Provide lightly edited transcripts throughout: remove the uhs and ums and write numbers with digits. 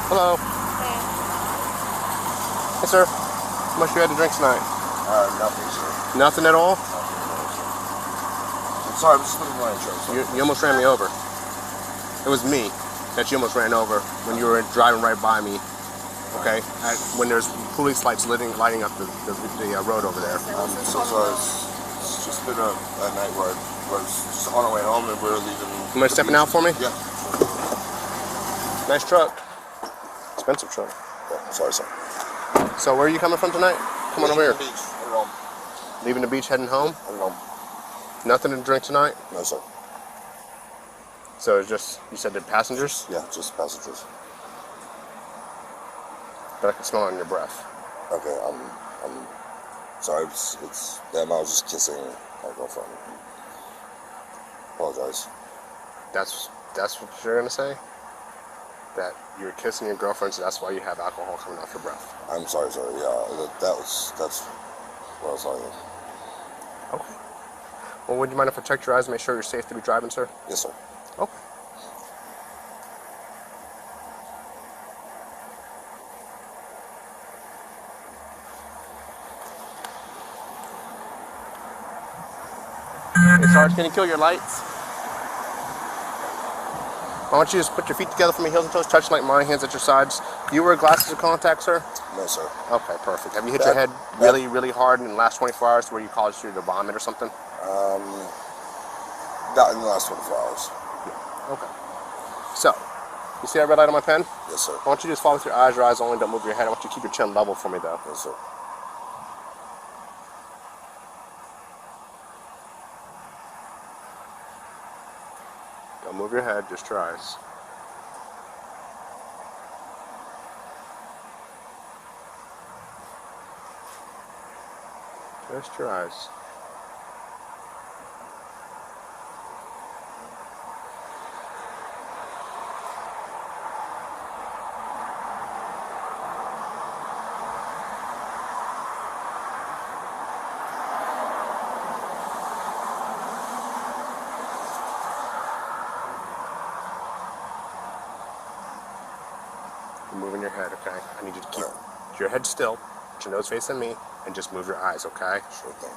Hello. Hey, sir. How much you had to drink tonight? Nothing, sir. Nothing at all? Nothing at all, sir. I'm sorry, I'm just looking at my insurance. You almost ran me over. It was me that you almost ran over when you were driving right by me. Okay? When there's police lights lighting up the road over there. I'm so sorry. It's just been a night where I was just on our way home and we were leaving. You mind stepping out for me? Yeah. Nice truck. Expensive truck. Yeah, sorry, sir. So where are you coming from tonight? Come on over here. Beach. Heading home. Leaving the beach, heading home? Heading home. Nothing to drink tonight? No, sir. So it's just, you said they're passengers? Yeah, just passengers. But I can smell it on your breath. Okay, I'm sorry. It's them. I was just kissing my girlfriend. Apologize. That's what you're gonna say? That you're kissing your girlfriend, so that's why you have alcohol coming off your breath. I'm sorry, sir. Yeah, that's what I was saying. Okay. Well, would you mind if I checked your eyes and make sure you're safe to be driving, sir? Yes, sir. Okay. Hey, Sarge, can you kill your lights? Why don't you just put your feet together for me, heels and toes, touching like mine, hands at your sides. Do you wear glasses or contacts, sir? No, sir. Okay, perfect. Have you hit your head really, really hard in the last 24 hours where you caused you to vomit or something? Not in the last 24 hours. Okay. So, you see that red light on my pen? Yes, sir. I want you to just follow with your eyes only, don't move your head. I want you to keep your chin level for me, though. Yes, sir. Don't move your head, just your eyes. Just your eyes. You're moving your head, okay? I need you to keep your head still, put your nose facing me, and just move your eyes, okay? Sure thing.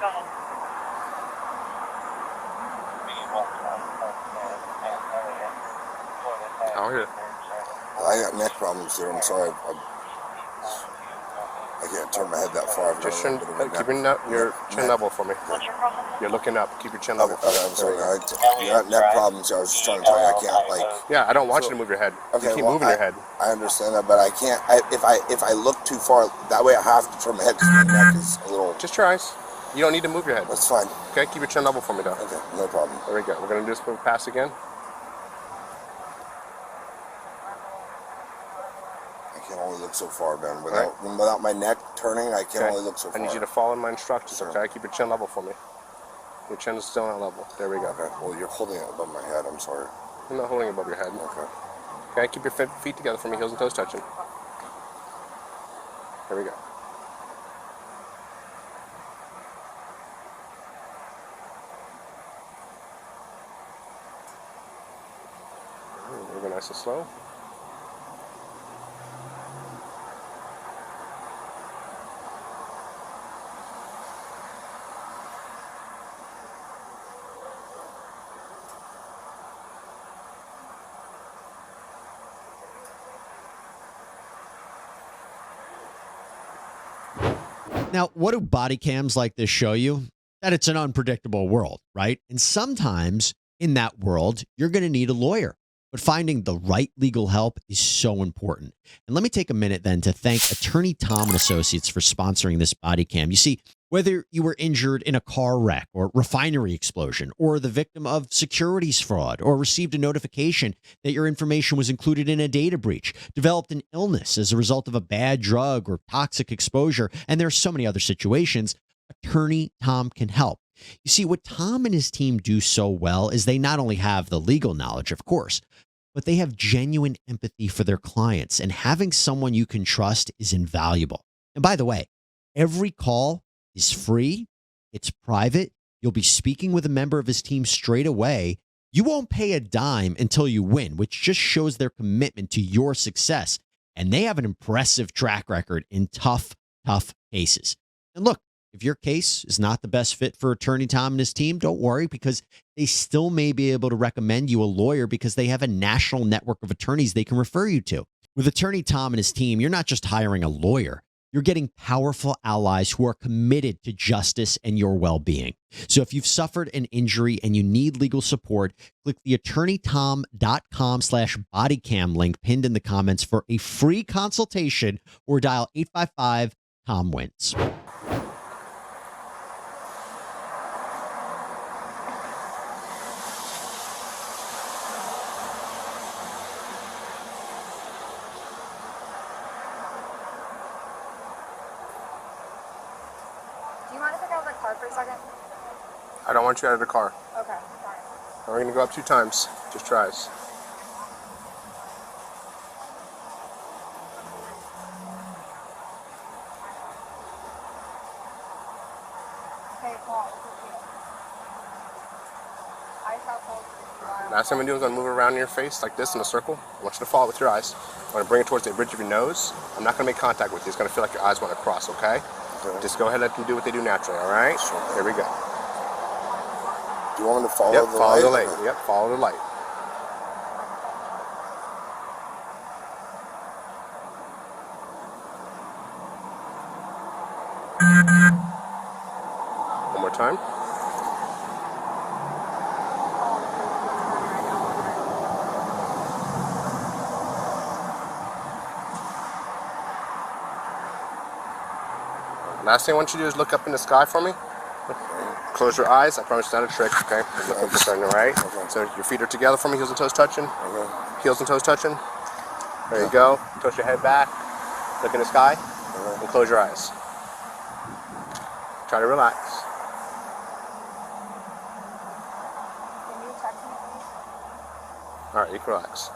Go ahead. Out here. I got neck problems, sir. I'm sorry. I can't turn my head that far. Just keep your chin level for me. What's your problem? You're looking up. Keep your chin level for me. I'm sorry. You got neck problems. I was just trying to tell you, I can't, like... Yeah, I don't want you to move your head. Okay, You keep well, moving your head. I understand that, but I can't... If I look too far, that way I have to turn my head because my neck is a little... Just your eyes. You don't need to move your head. That's fine. Okay, keep your chin level for me, though. Okay, no problem. There we go. We're going to do this move pass again. I can only look so far, man. Without my neck turning, I can only look so far. I need you to follow my instructions, Sure. okay? Keep your chin level for me. Your chin is still not level. There we go. Okay, well, you're holding it above my head. I'm sorry. I'm not holding it above your head. Okay. Okay, keep your feet together for me, heels and toes touching. There we go. Moving nice and slow. Now, what do body cams like this show you? That it's an unpredictable world, right? And sometimes in that world, you're going to need a lawyer. But finding the right legal help is so important. And let me take a minute then to thank Attorney Tom and Associates for sponsoring this body cam. You see, whether you were injured in a car wreck or refinery explosion, or the victim of securities fraud, or received a notification that your information was included in a data breach, developed an illness as a result of a bad drug or toxic exposure, and there are so many other situations, Attorney Tom can help. You see, what Tom and his team do so well is they not only have the legal knowledge, of course, but they have genuine empathy for their clients. And having someone you can trust is invaluable. And by the way, every call is free, it's private. You'll be speaking with a member of his team straight away. You won't pay a dime until you win, which just shows their commitment to your success. And they have an impressive track record in tough cases. And look, if your case is not the best fit for Attorney Tom and his team, don't worry, because they still may be able to recommend you a lawyer because they have a national network of attorneys they can refer you to. With Attorney Tom and his team, you're not just hiring a lawyer. You're getting powerful allies who are committed to justice and your well-being. So if you've suffered an injury and you need legal support, click the attorneytom.com/bodycam link pinned in the comments for a free consultation or dial 855-TOM-WINS. For a second? I don't want you out of the car. Okay, sorry. We're going to go up 2 times. Just tries. Okay, Paul. I shall hold you. Last thing I'm going to do is I'm going to move it around your face like this in a circle. I want you to follow it with your eyes. I'm going to bring it towards the bridge of your nose. I'm not going to make contact with you. It's going to feel like your eyes want to cross, okay? Just go ahead and let them do what they do naturally, all right? Sure. Here we go. Do you want me to follow Yep, the follow light? the light. Yep, follow the light. One more time. Last thing I want you to do is look up in the sky for me. Close your eyes. I promise it's not a trick, okay? Look up the right. So your feet are together for me, heels and toes touching. Heels and toes touching. There you go. Toss your head back. Look in the sky. And close your eyes. Try to relax. Can you text me, please? Alright, you can relax.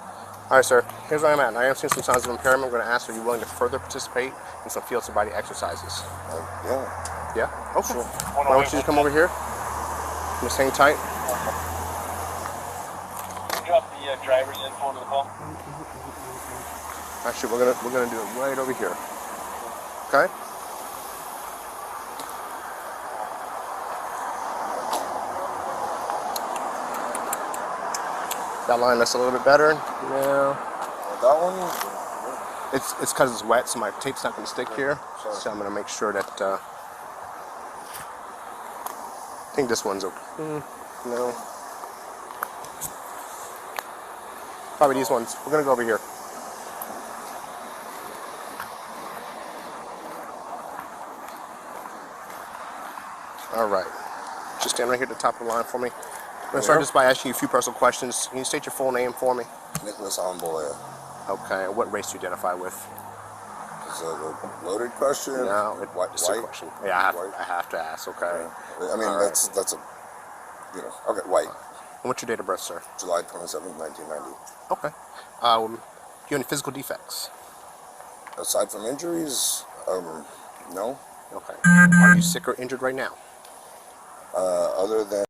Alright, sir. Here's where I'm at. I am seeing some signs of impairment. I'm going to ask, are you willing to further participate in some field sobriety exercises? Yeah. Yeah? Okay. Sure. Why don't you just come over here? Just hang tight. Drop the driver's info to the call. Actually, we're gonna do it right over here. Okay? That line that's a little bit better. Yeah. That one? It's because it's wet, so my tape's not gonna stick here. So I'm gonna make sure that. I think this one's okay. No. Probably these ones. We're gonna go over here. All right. Just stand right here at the top of the line for me. I'm gonna start just by asking you a few personal questions. Can you state your full name for me? Nicholas Bollea. Okay. And what race do you identify with? Is that a loaded question? No, it's a White? question. Yeah, White? I have to ask. Okay. I mean, All that's a, okay, white. And what's your date of birth, sir? July 27th, 1990. Okay. Do you have any physical defects? Aside from injuries, no. Okay. Are you sick or injured right now? Other than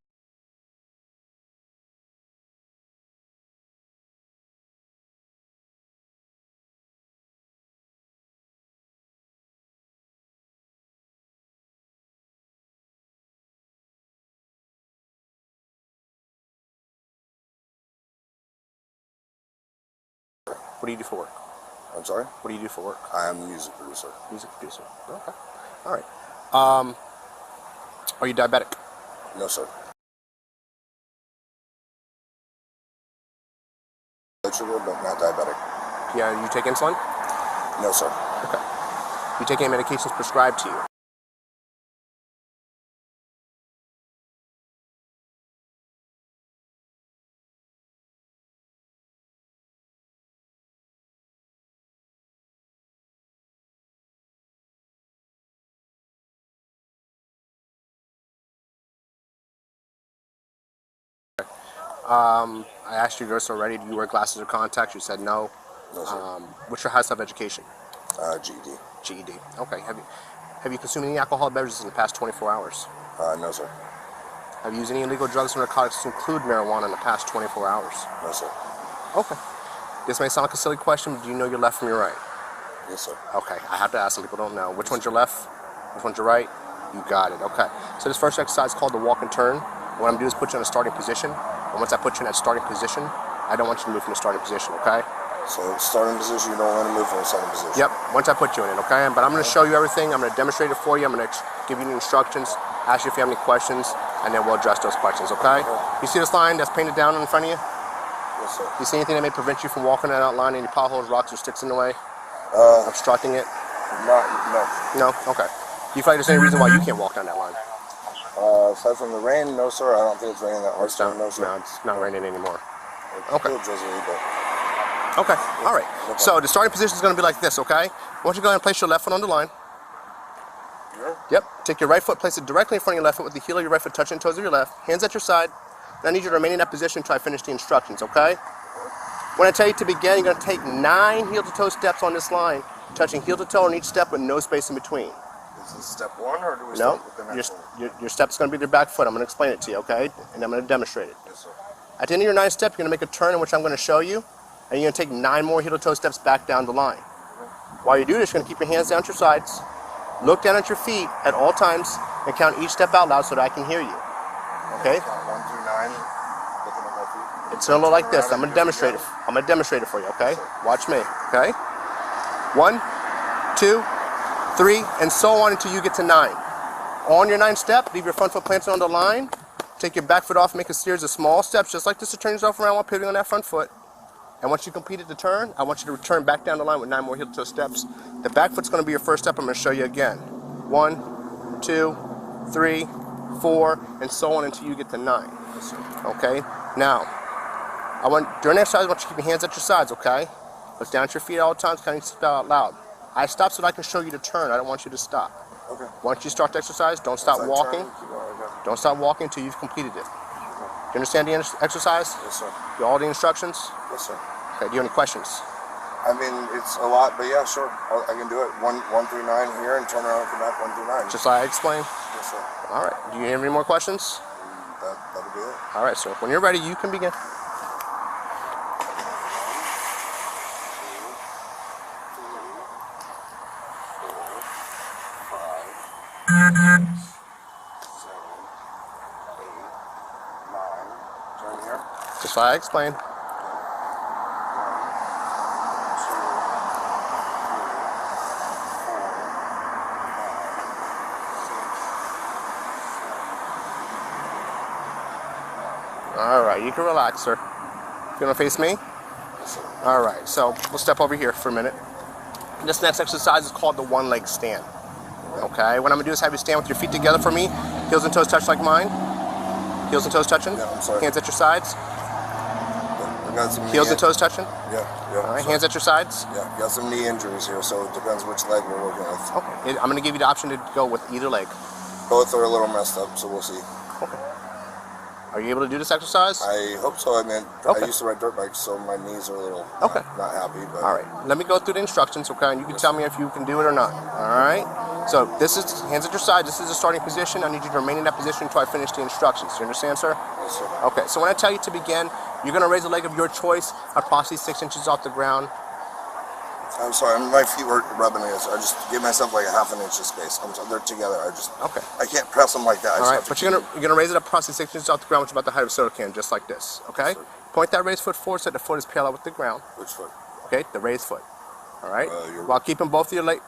What do you do for work? I'm sorry? What do you do for work? I am a music producer. Music producer. Okay. All right. Are you diabetic? No, sir. Blood sugar, but not diabetic. Yeah. You take insulin? No, sir. Okay. You take any medications prescribed to you? I asked you this already. Do you wear glasses or contacts? You said no. No, sir. What's your highest level of education? GED. GED. Okay. Have you consumed any alcoholic beverages in the past 24 hours? No, sir. Have you used any illegal drugs or narcotics to include marijuana in the past 24 hours? No, sir. Okay. This may sound like a silly question, but do you know your left from your right? Yes, sir. Okay. I have to ask. Some people don't know. Which one's your left? Which one's your right? You got it. Okay. So this first exercise is called the walk and turn. What I'm going to do is put you in a starting position. And once I put you in that starting position, I don't want you to move from the starting position, okay? So starting position, you don't want to move from the starting position? Yep, once I put you in it, okay? But I'm going to show you everything. I'm going to demonstrate it for you. I'm going to give you the instructions, ask you if you have any questions, and then we'll address those questions, okay? You see this line that's painted down in front of you? Yes, sir. You see anything that may prevent you from walking that line? Any potholes, rocks, or sticks in the way? Obstructing it? No. No? Okay. Do you feel like there's any reason why you can't walk down that line? Aside from the rain, no, sir. I don't think it's raining that hard. No, sir. No, it's not raining anymore. It's Okay. still drizzly, but Okay, all right. So the starting position is going to be like this, okay? I want you to go ahead and place your left foot on the line. here. Yep. Take your right foot, place it directly in front of your left foot with the heel of your right foot touching the toes of your left. Hands at your side. And I need you to remain in that position until I finish the instructions, okay? When I tell you to begin, you're going to take 9 heel-to-toe steps on this line, touching heel to toe on each step with no space in between. Is this step one, or do we No, start with the next one? your step's going to be your back foot. I'm going to explain it to you, okay? And I'm going to demonstrate it. Yes, sir. At the end of your 9th step, you're going to make a turn in which I'm going to show you, and you're going to take 9 more heel-to-toe steps back down the line. While you do this, you're going to keep your hands down at your sides, look down at your feet at all times, and count each step out loud so that I can hear you. Okay? Count 1 through 9. Looking at my feet. It's going to look like this. I'm going to demonstrate it. I'm going to demonstrate it for you, okay? Watch me, okay? 1, 2, 3, and so on until you get to 9. On your 9th step, leave your front foot planted on the line. Take your back foot off, make a series of small steps, just like this, to turn yourself around while pivoting on that front foot. And once you completed the turn, I want you to return back down the line with 9 more heel-to-toe steps. The back foot's going to be your first step. I'm going to show you again. 1, 2, 3, 4, and so on until you get to 9. Okay? Now, during the exercise, I want you to keep your hands at your sides, okay? Look down at your feet at all times, kind of spell out loud. I stop so that I can show you the turn. I don't want you to stop. Okay. Once you start the exercise, don't stop walking. Don't stop walking until you've completed it. Do you understand the exercise? Yes, sir. Do all the instructions? Yes, sir. Okay, do you have any questions? I mean, it's a lot, but yeah, sure. I can do it. 1 through 9 here, and turn around and come back 1 through 9. Just like I explained? Yes, sir. All right. Do you have any more questions? That'll be it. All right, sir. When you're ready, you can begin. Turn here. Just like I explained. 1, 2, 3, 4, 5, 6, 7. All right, you can relax, sir. You gonna face me? Yes, sir. All right, so we'll step over here for a minute. This next exercise is called the one-leg stand. Okay, what I'm gonna do is have you stand with your feet together for me. Heels and toes touch like mine. Heels and toes touching. Yeah, I'm sorry. Hands at your sides. I got some Heels knee and toes touching. Yeah. All right, sorry. hands at your sides. Yeah, got some knee injuries here, so it depends which leg we're working with. Okay, I'm gonna give you the option to go with either leg. Both are a little messed up, so we'll see. Okay. Are you able to do this exercise? I hope so. I mean, Okay. I used to ride dirt bikes, so my knees are a little Okay. not happy. But All right, let me go through the instructions, okay, and you can tell me if you can do it or not. All right? So this is hands at your side. This is the starting position. I need you to remain in that position until I finish the instructions. You understand, sir? Yes, sir. Okay, so when I tell you to begin, you're going to raise a leg of your choice approximately 6 inches off the ground. I'm sorry, my feet were rubbing against. I just give myself like a half an inch of space. They're together. Okay. I can't press them like that. I All just right, have to but you're gonna raise it up approximately 6 inches off the ground, which is about the height of a soda can, just like this. Okay? Yes, sir. Point that raised foot forward so the foot is parallel with the ground. Which foot? Okay, the raised foot. All right. You're- While keeping both of your legs,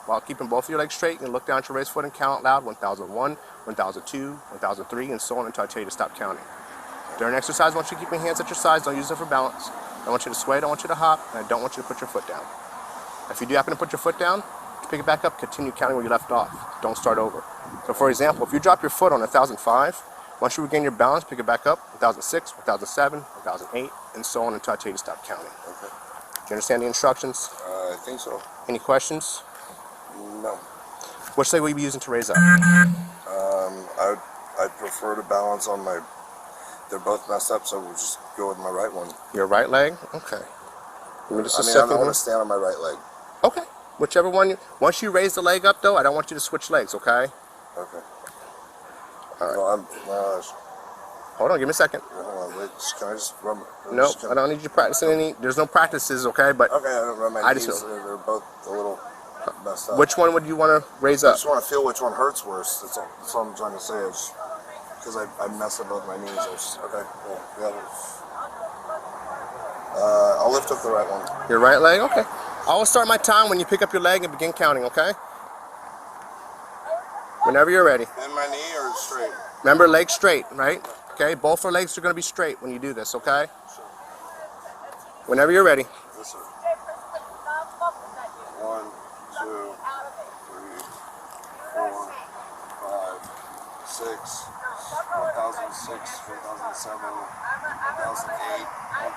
while keeping both of your legs straight, you look down at your raised foot and count out loud 1001, 1002, 1003, and so on until I tell you to stop counting. During exercise, I want you to keep your hands at your sides. Don't use them for balance. I want you to sway. I don't want you to hop, and I don't want you to put your foot down. If you do happen to put your foot down, pick it back up. Continue counting where you left off. Don't start over. So, for example, if you drop your foot on 1005, once you regain your balance, pick it back up. 1006, 1007, 1008, and so on until I tell you to stop counting. Okay. Do you understand the instructions? I think so. Any questions? No. Which leg will you be using to raise up? I'd prefer to balance on my they're both messed up, so we'll just go with my right one. Your right leg? Okay. Give me just a I second. want to stand on my right leg. Okay. Whichever one. Once you raise the leg up, though, I don't want you to switch legs, okay? Okay. All right. No, Hold on. Give me a second. hold on, wait. Can I just run? Nope. I don't need you practicing any. There's no practices, okay? But Okay, I don't run my I knees. just They're both a little messed up. which one would you want to raise I up? just want to feel which one hurts worse. That's all I'm trying to say. Because I messed up both my knees. Okay. Yeah. I'll lift up the right one. Your right leg? Okay. I will start my time when you pick up your leg and begin counting, okay? Whenever you're ready. Bend my knee or straight? Remember, leg straight, right? Okay, both our legs are going to be straight when you do this, okay? Whenever you're ready. Yes, sir. 1, 2, 3, 4, 5, 6, 1006, 1007, 1008,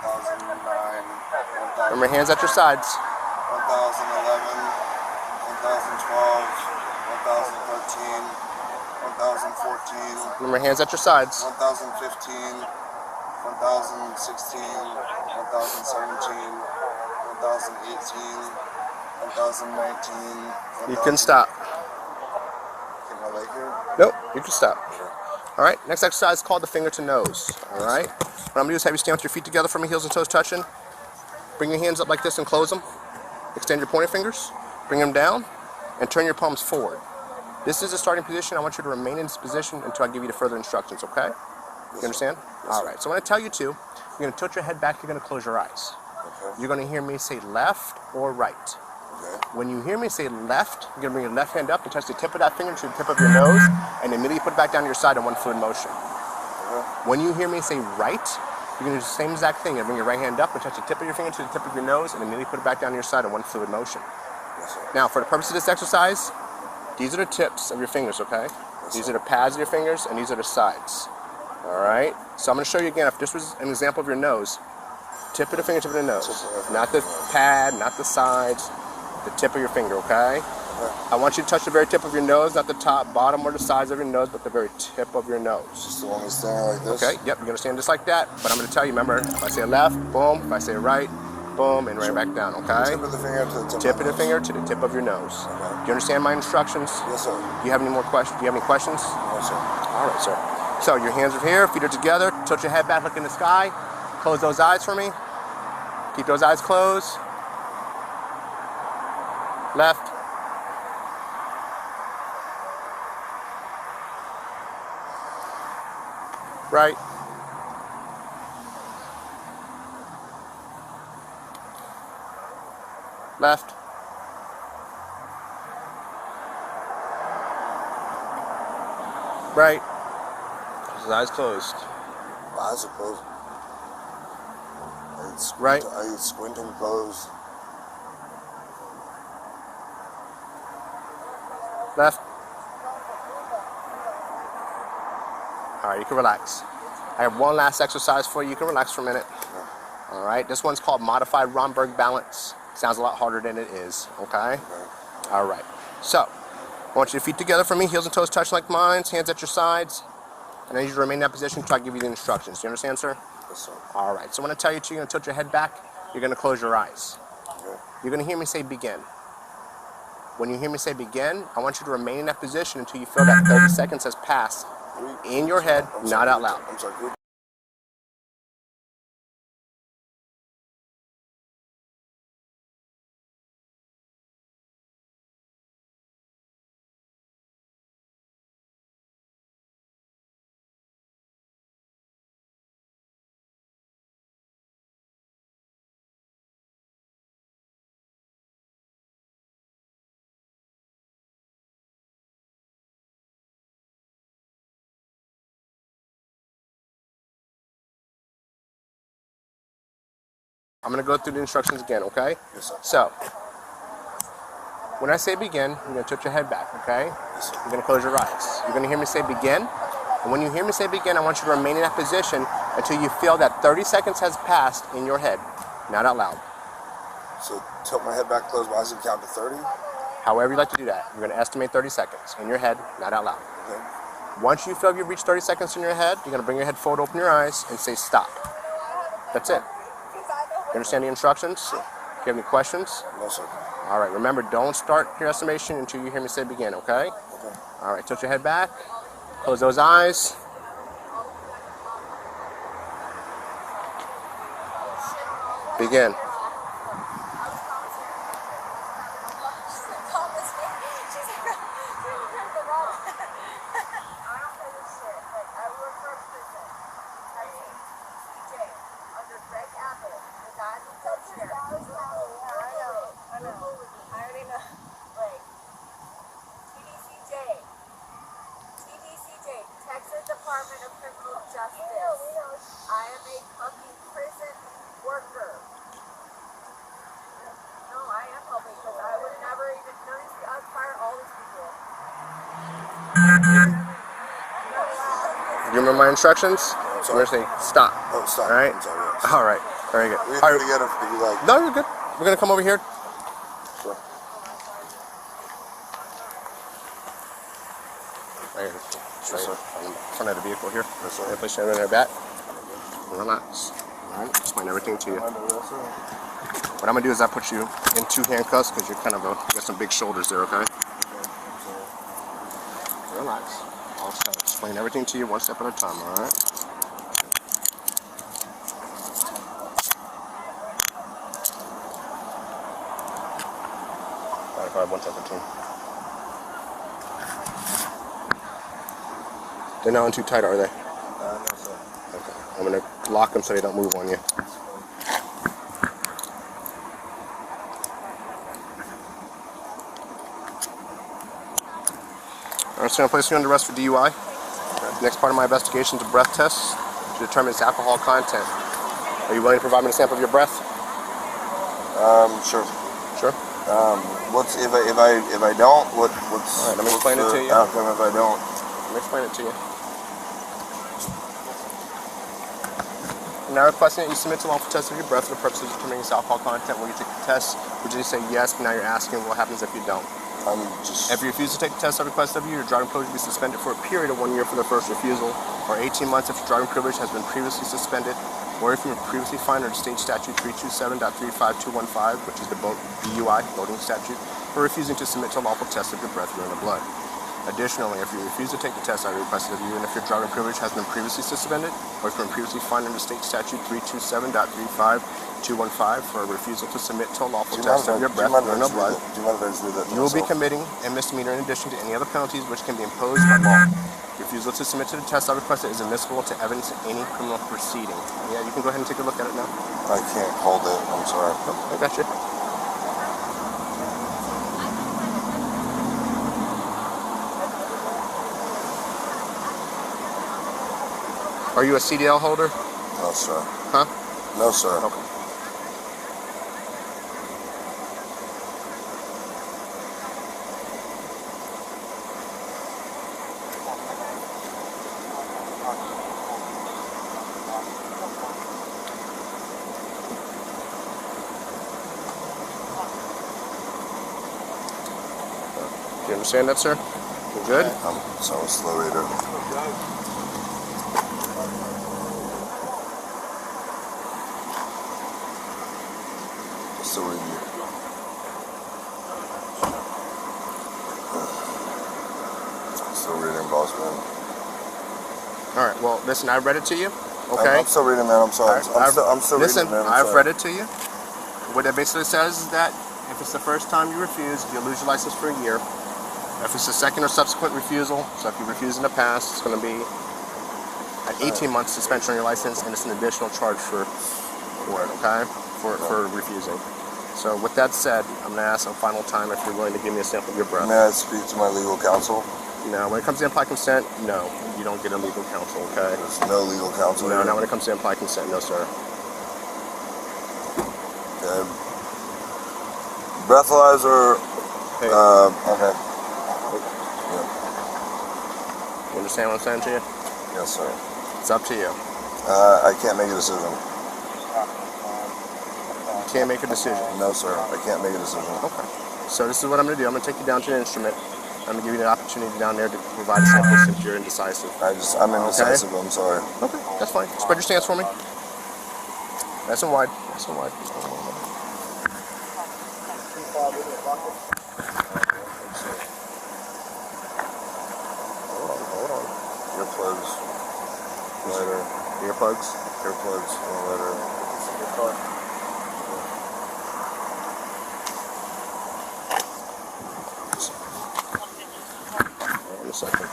1009, Remember, hands at your sides. 1011, 1012, 1013, 1014, Remember, hands at your sides. 1015, 1016, 1017, 1018, 2019. You can stop. Get my leg here? Nope, you can stop. All right, next exercise is called the finger to nose. All right, what I'm gonna do is have you stand with your feet together for me, heels and toes touching. Bring your hands up like this and close them. Extend your pointer fingers, bring them down, and turn your palms forward. This is the starting position. I want you to remain in this position until I give you the further instructions, okay? You understand? All right, so when I tell you to, you're gonna tilt your head back, you're gonna close your eyes. Okay. You're gonna hear me say left or right. Okay. When you hear me say left, you're gonna bring your left hand up and touch the tip of that finger to the tip of your nose, and immediately put it back down to your side in one fluid motion. When you hear me say right, you're gonna do the same exact thing. You're gonna bring your right hand up and touch the tip of your finger to the tip of your nose, and immediately put it back down to your side in one fluid motion. Yes, sir. Now, for the purpose of this exercise, these are the tips of your fingers, okay? These are the pads of your fingers, and these are the sides. All right? So I'm gonna show you again, if this was an example of your nose, tip of the finger, tip of the nose. Not the pad, not the sides, the tip of your finger, okay? I want you to touch the very tip of your nose, not the top, bottom, or the sides of your nose, but the very tip of your nose. Just the one that's standing like this? Okay, yep, you're gonna stand just like that, but I'm gonna tell you, remember, if I say left, boom, if I say right, boom, and right back down, okay? Tip of the finger to the tip, Tip of of the nose. finger to the tip of your nose. Okay. Do you understand my instructions? Yes, sir. Do you have any more questions? Do you have any questions? No, sir. All right, sir. So your hands are here, feet are together, tilt your head back, look in the sky, close those eyes for me. Keep those eyes closed. Left. Right. Left. Right. His eyes closed. My eyes are closed. Right. I need squinting closed. Left. All right, you can relax. I have one last exercise for you. You can relax for a minute. All right, this one's called modified Romberg balance. Sounds a lot harder than it is, okay? All right, so I want you to feet together for me, heels and toes touching like mine, hands at your sides, and I need you to remain in that position until I give you the instructions. Do you understand, sir? Yes, sir. All right, so when I tell you to, you're gonna tilt your head back, you're gonna close your eyes. Okay. You're gonna hear me say begin. When you hear me say begin, I want you to remain in that position until you feel that 30 seconds has passed in your head, not out loud. I'm sorry. I'm gonna go through the instructions again, okay? Yes, sir. So, when I say begin, you're gonna tilt your head back, okay? Yes, sir. You're gonna close your eyes. You're gonna hear me say begin. And when you hear me say begin, I want you to remain in that position until you feel that 30 seconds has passed in your head, not out loud. So tilt my head back, close my eyes, and count to 30. However you like to do that. You're gonna estimate 30 seconds in your head, not out loud. Okay. Once you feel you've reached 30 seconds in your head, you're going to bring your head forward, open your eyes, and say stop. That's it. You understand the instructions? Do you have any questions? No, sir. All right, remember, don't start your estimation until you hear me say begin, okay? Okay. All right, tilt your head back. Close those eyes. Begin. Department of Criminal Justice. I am a fucking prison worker. No, I am helping because I would never even notice. I'd fire all these people. You remember my instructions? I'm I'm going to say stop. Oh, stop. All right? I'm sorry, yes. All right. Very good. We All can right. do it together if you like. No, you're good. We're going to come over here. Sure. Right here. Yes, sir. In front of the vehicle here. Yes, sir. Place your hand on their back. Relax. All right. Explain everything to you. I know that, sir. What I'm going to do is I put you in 2 handcuffs because you're kind of you got some big shoulders there, okay? Relax. I'll explain everything to you one step at a time, all right? All right, 117. They're not on too tight, are they? No, sir. Okay. I'm going to lock them so they don't move on you. I'm just going to place you under arrest for DUI. The next part of my investigation is a breath test to determine its alcohol content. Are you willing to provide me a sample of your breath? Sure. Sure. What's if I don't? What's? All right, let me explain it to you. Outcome if I don't? Let me explain it to you. I'm now requesting that you submit to lawful test of your breath for the purpose of determining its alcohol content. When you take the test, would you say yes, but now you're asking what happens if you don't? I'm just. If you refuse to take the test I request of you, your driving privilege will be suspended for a period of 1 year for the first refusal, or 18 months if your driving privilege has been previously suspended, or if you were previously fined under State Statute 327.35215, which is the DUI, voting statute, for refusing to submit to a lawful test of your breath, urine, or blood. Additionally, if you refuse to take the test I requested of you, and if your driving privilege has been previously suspended, or if you've been previously fined under State Statute 327.35215 for a refusal to submit to a lawful test of your breath, urine, or blood, Do you mind if I just read that? you will be committing a misdemeanor in addition to any other penalties which can be imposed by law. Refusal to submit to the test I requested is admissible to evidence in any criminal proceeding. Yeah, you can go ahead and take a look at it now. I can't hold it. I'm sorry. I got you. Are you a CDL holder? No, sir. Huh? No, sir. Okay. Do you understand that, sir? You good? I'm so slow reader. Still reading. Still reading, boss man. All right. Well, listen. I read it to you. Okay. I'm still reading, man. I'm sorry. I'm still listen, reading, man. I've read it to you. What it basically says is that if it's the first time you refuse, you lose your license for a year. If it's a second or subsequent refusal, so if you refuse in the past, it's going to be an 18-month suspension on your license, and it's an additional charge for it, okay? For refusing. So with that said, I'm going to ask a final time if you're willing to give me a sample of your breath. May I speak to my legal counsel? No, when it comes to implied consent, no, you don't get a legal counsel, okay? There's no legal counsel. No, here. not when it comes to implied consent, no, sir. Okay. Breathalyzer. Hey, Okay. you understand what I'm saying to you? Yes, sir. It's up to you. I can't make a decision. You can't make a decision. No, sir. I can't make a decision. Okay. So this is what I'm going to do. I'm going to take you down to an instrument. I'm gonna give you the opportunity down there to provide a sample since you're indecisive. I'm indecisive. I'm sorry. Okay, that's fine. Spread your stance for me. Nice and wide. Nice and wide. Hold on. Earplugs. Lighter. Earplugs. Earplugs. Lighter. In a second.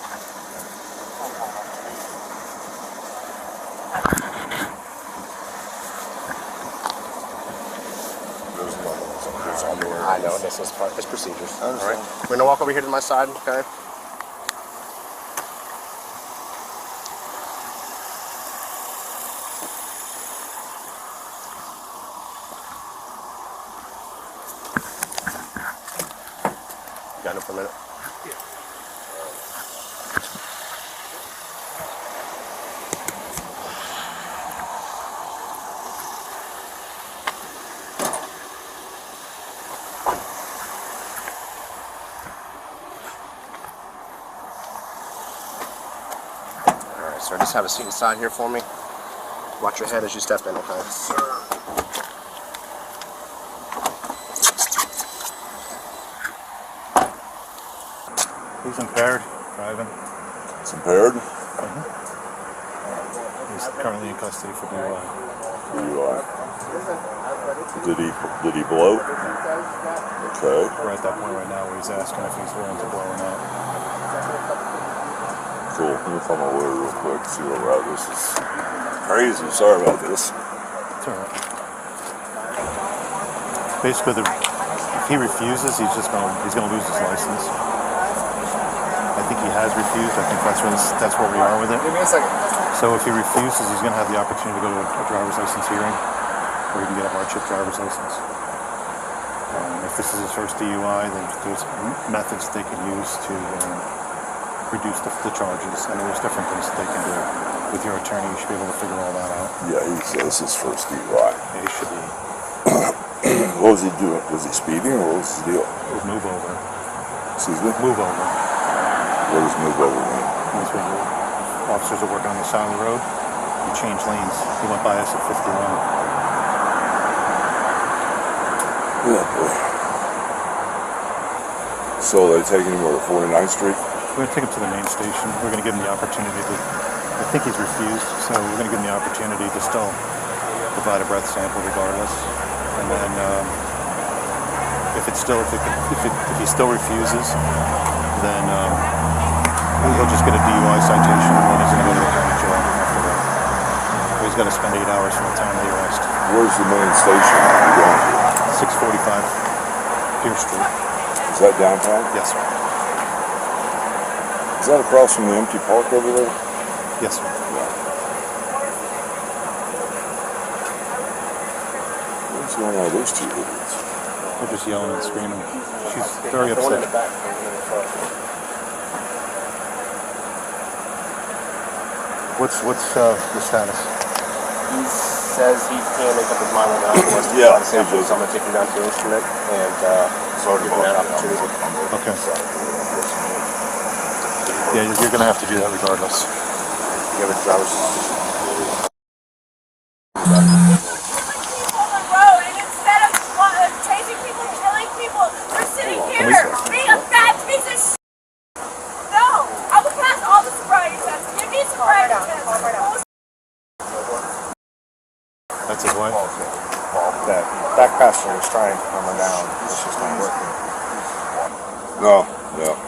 There's underwear. I know, this is part of his procedures. I understand. Alright. We're gonna walk over here to my side, okay? Got it for a minute. Alright, sir, just have a seat inside here for me. Watch your head as you step in, okay? He's impaired driving. It's impaired. He's currently in custody for DUI. DUI. Did he blow? Okay. We're at that point right now where he's asking if he's willing to blow or not. Cool. Let me call my lawyer real quick. See where we're at. This is crazy. Sorry about this. It's all right. Basically, if he refuses, he's gonna lose his license. I think he has refused. I think that's where we are with it. Give me a second. So if he refuses, he's going to have the opportunity to go to a driver's license hearing, or he can get a hardship driver's license. If this is his first DUI, then there's methods they can use to reduce the charges, and there's different things that they can do. With your attorney, you should be able to figure all that out. Yeah, he says his first DUI. Yeah, he should be. What was he doing? Was he speeding or what was his deal? Move over. Excuse me? Move over. What does move over mean? That's when officers are working on the side of the road. You change lanes. He went by us at 51. Yeah, boy. So they're taking him over to 49th Street? We're going to take him to the main station. We're going to give him the opportunity to, I think he's refused, so we're going to give him the opportunity to still provide a breath sample regardless. And then if he still refuses, then he'll just get a DUI citation and then he's going to go to the county jail after that. Or he's got to spend 8 hours from the time of the arrest. Where's the main station you're going to? 645 Pierce Street. Is that downtown? Yes, sir. Is that across from the empty park over there? Yes, sir. What's going on with those two idiots? They're just yelling and screaming. She's very upset. What's the status? He says he can't make up his mind right now. He wants to Yeah, provide a sample, so I'm going to take him down to the instrument and give him that opportunity. Okay. Yeah, you're going to have to do that regardless. You have a driver's On the road, and instead of chasing people, killing people, we're sitting here being a fat piece of shit. No, I will pass all the sobriety tests. Give me sobriety tests. That's his wife. That passenger was trying to calm her down. It's just not working. No,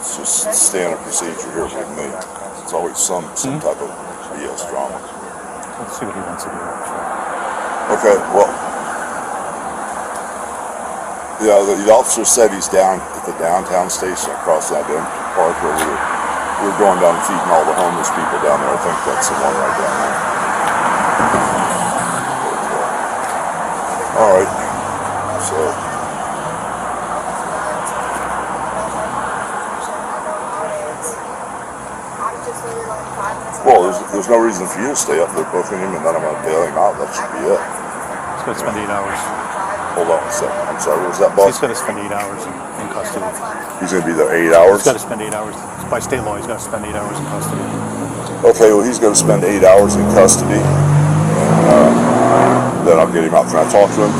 it's just standard procedure here with me. It's always some type of BS drama. Let's see what he wants to do. Okay, well, yeah, the officer said he's down at the downtown station across that empty park where we were going down and feeding all the homeless people down there. I think that's the one right down there. All right, so. Well, there's no reason for you to stay up there booking him, and then I'm going to bail him out. That should be it. He's going to spend 8 hours. Hold on a second. I'm sorry, what was that, boss? He's got to spend 8 hours in custody. He's going to be there 8 hours? He's got to spend 8 hours. By state law, he's got to spend 8 hours in custody. Okay, well, he's going to spend 8 hours in custody. And then I'll get him out. Can I talk to him?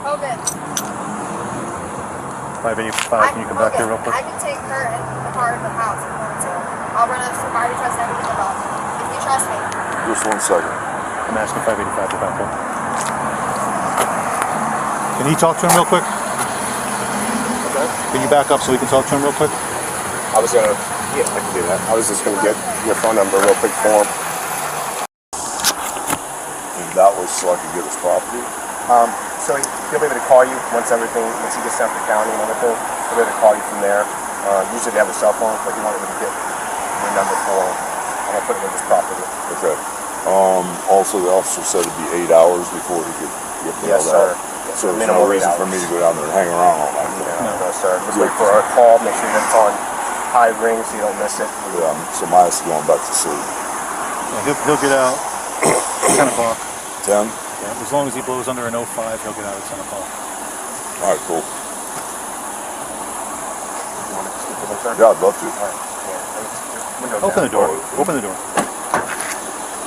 Hogan. 585, can you come back here real quick? I can take her in the car in the house if you want to. I'll run a sobriety test and everything about it. If you trust me. Just 1 second. I'm asking 585 to back up. Can you talk to him real quick? Okay. Can you back up so we can talk to him real quick? I was gonna, yeah, I can do that. I was just gonna get your phone number real quick for him. And that was so I could get his property? So he'll be able to call you once he gets down to the county and everything. He'll be able to call you from there. Usually they have a cell phone, but he wanted me to get your number for him. I'm gonna put it with his property. Okay. Also, the officer said it'd be 8 hours before he could get Yes, mailed sir. out. So there's Minimum no reason 8 for me to go down there and hang around all night. No, sir. Just wait for our call. Make sure that's on high ring so you don't miss it. Yeah, so my ass is going back to sleep. Yeah, he'll get out 10 o'clock. 10? Yeah, as long as he blows under an 05, he'll get out at 10 o'clock. All right, cool. You want to speak with him, sir? Yeah, I'd love to. All right. Yeah. Windows Open the down. door. Open the door.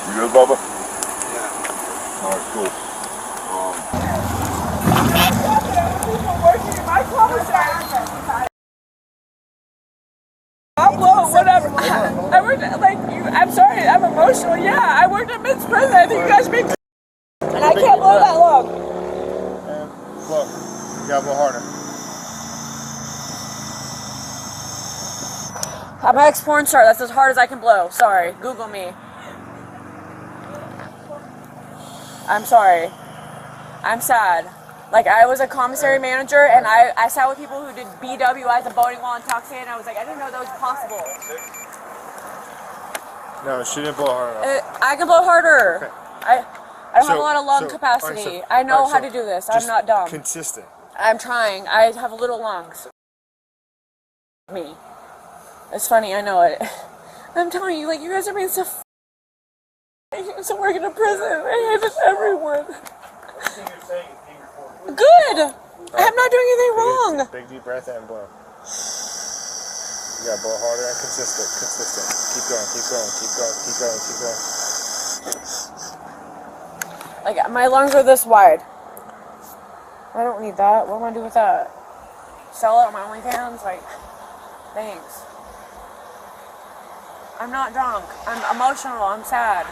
You good, Bubba? Yeah. All right, cool. Whatever. I worked at, like, I'm sorry, I'm emotional. Yeah, I worked at men's prison. I think you guys make. And I can't blow that long. Blow. You gotta blow harder. I'm an ex-porn star. That's as hard as I can blow. Sorry. Google me. I'm sorry. I'm sad. Like, I was a commissary manager, and I sat with people who did BWI, the boating while intoxicated, and I was like, I didn't know that was possible. No, she didn't blow hard enough. I can blow harder. Okay. I don't have a lot of lung capacity. I know how to do this. I'm not dumb. Consistent. I'm trying. I have little lungs. Me. It's funny, I know it. I'm telling you, like, you guys are being so I used to work in a prison. I hated everyone. Good! I'm not doing anything wrong. Big deep breath and blow. You gotta blow harder and consistent. Keep going. Like, my lungs are this wide. I don't need that. What am I gonna do with that? Sell it on my OnlyFans? Like, thanks. I'm not drunk. I'm emotional. I'm sad.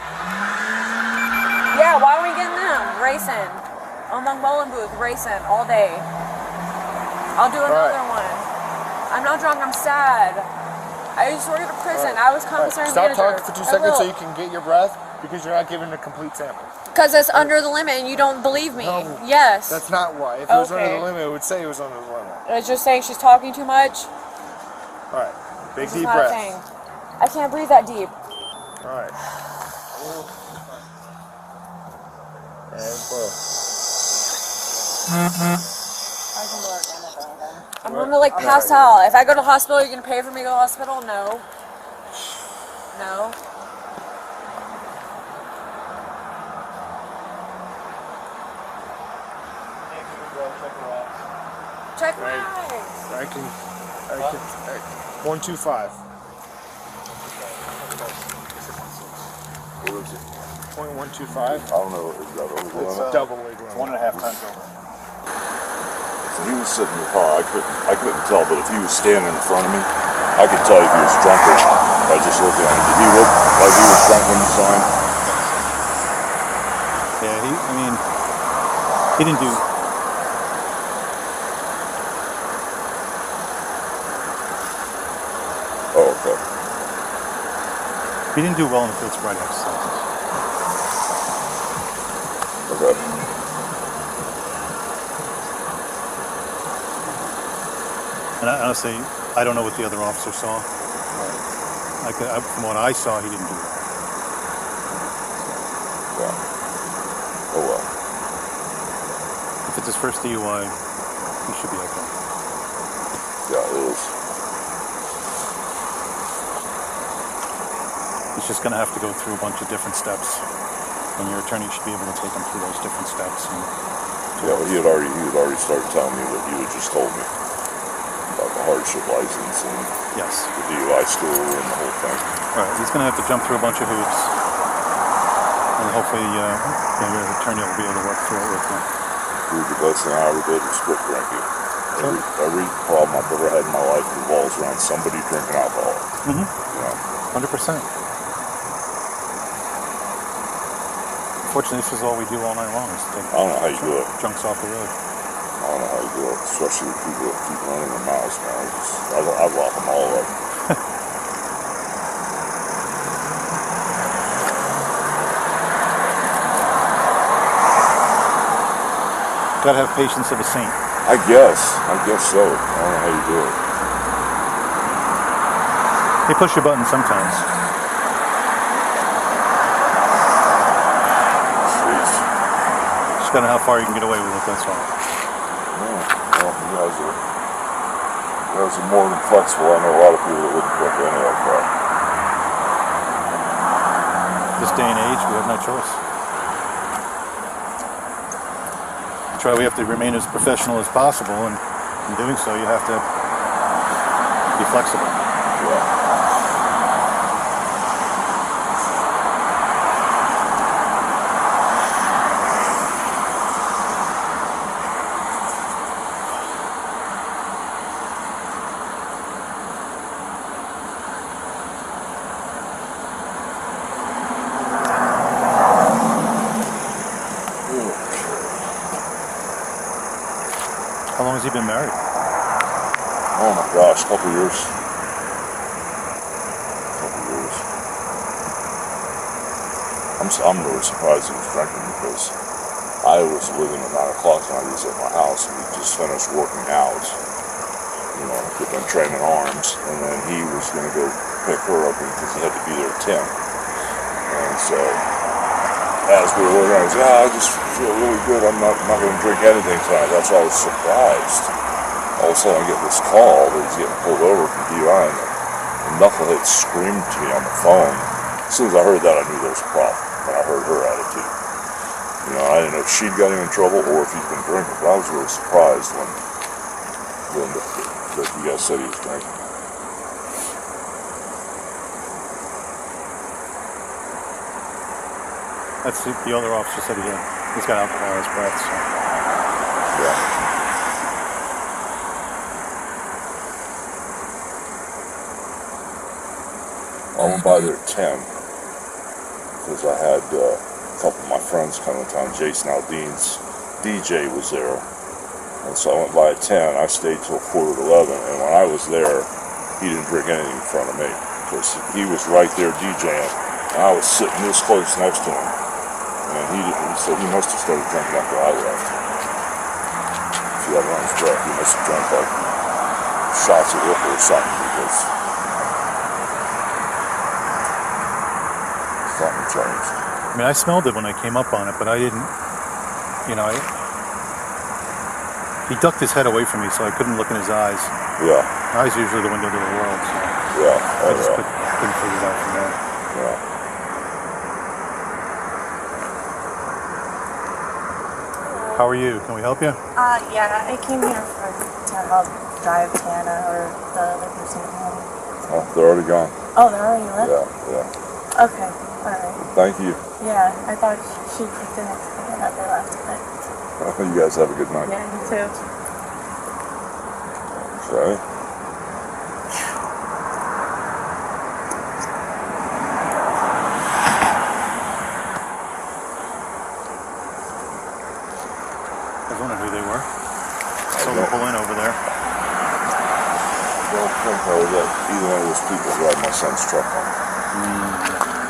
Yeah, why are we getting them? Racing. Among bowling booth, racing all day. I'll do another one. I'm not drunk. I'm sad. I used to work at a prison. I was commissary manager. Stop talking for 2 seconds so you can get your breath because you're not giving a complete sample. Because it's under the limit and you don't believe me. No, yes. That's not why. If it was under Okay. the limit, it would say it was under the limit. It's just saying she's talking too much. All right. Big This is deep not a breath. thing. I can't breathe that deep. All right. And blow. I'm gonna like pass out. If I go to the hospital, you're gonna pay for me to go to the hospital? No. No. Check my eyes. I can 125. What is it? 0.125. I don't know. Is that over the limit? Double legal. 1.5 times over. So he was sitting in the car. I couldn't tell, but if he was standing in front of me, I could tell if he was drunk or not by just looking at him. Did he look like he was drunk when you saw him? Yeah, he didn't do. Oh, okay. He didn't do well in the field sobriety exercises. Okay. And honestly, I don't know what the other officer saw. From what I saw, he didn't do well. Yeah. Oh well. If it's his first DUI, he should be okay. Yeah, it is. He's just going to have to go through a bunch of different steps and your attorney should be able to take him through those different steps. And Yeah, but he had already started telling me what you had just told me about the hardship license and yes, the DUI school and the whole thing. right. He's going to have to jump through a bunch of hoops, and hopefully, your attorney will be able to work through it with you. Dude, the best thing I ever did was quit drinking. Every problem I've ever had in my life revolves around somebody drinking alcohol. Mm-hmm. You know? 100%. Fortunately, this is all we do all night long. Is take I don't know how you do it. junks off the road. I don't know how you do it, especially with people that keep running their mouths, man. I lock them all up. Gotta have patience of a saint. I guess so. I don't know how you do it. They push your button sometimes. Jeez. Just gotta know how far you can get away with it, that's all. Yeah. Well, you guys are more than flexible. I know a lot of people that wouldn't put any of that crap. This day and age, we have no choice. We have to remain as professional as possible, and in doing so, you have to be flexible. Yeah. How long has he been married? Oh my gosh, a couple years. I'm really surprised he was drinking because I was living at 9 o'clock when I was at my house, and we just finished working out. You know, get them training arms, and then he was going to go pick her up because he had to be there at 10. And so, as we were working, I was I just feel really good. I'm not going to drink anything tonight. That's why I was surprised. All of a sudden, I get this call that he's getting pulled over from DUI, and the knucklehead screamed to me on the phone. As soon as I heard that, I knew there was a problem. When I heard her attitude, you know, I didn't know if she'd got him in trouble or if he'd been drinking. But I was really surprised when that you guys said he was drinking. That's the other officer said he's got alcohol in his breath. So. Yeah. I went by there at 10 because I had a couple of my friends coming to town. Jason Aldean's DJ was there, and so I went by at 10. I stayed till 11:15, and when I was there, he didn't drink anything in front of me because he was right there DJing, and I was sitting this close next to him, and he said he must have started drinking after I left. If he had it on his breath, he must have drank like shots of liquor or something because something changed. I mean, I smelled it when I came up on it, but I didn't, he ducked his head away from me, so I couldn't look in his eyes. Yeah. Eyes are usually the window to the world, so Yeah. I just couldn't figure it out from there. Yeah. How are you? Can we help you? Yeah, I came here to help drive Tana or the other person home. Oh, they're already gone. Oh, they're already left? Yeah. Okay, alright. Thank you. Yeah, I thought she didn't explain that they left, but You guys have a good night. yeah, you too. Okay. I was wondering who they were. Saw them pull in over there. I don't think I was at either one of those people who had my son's truck on.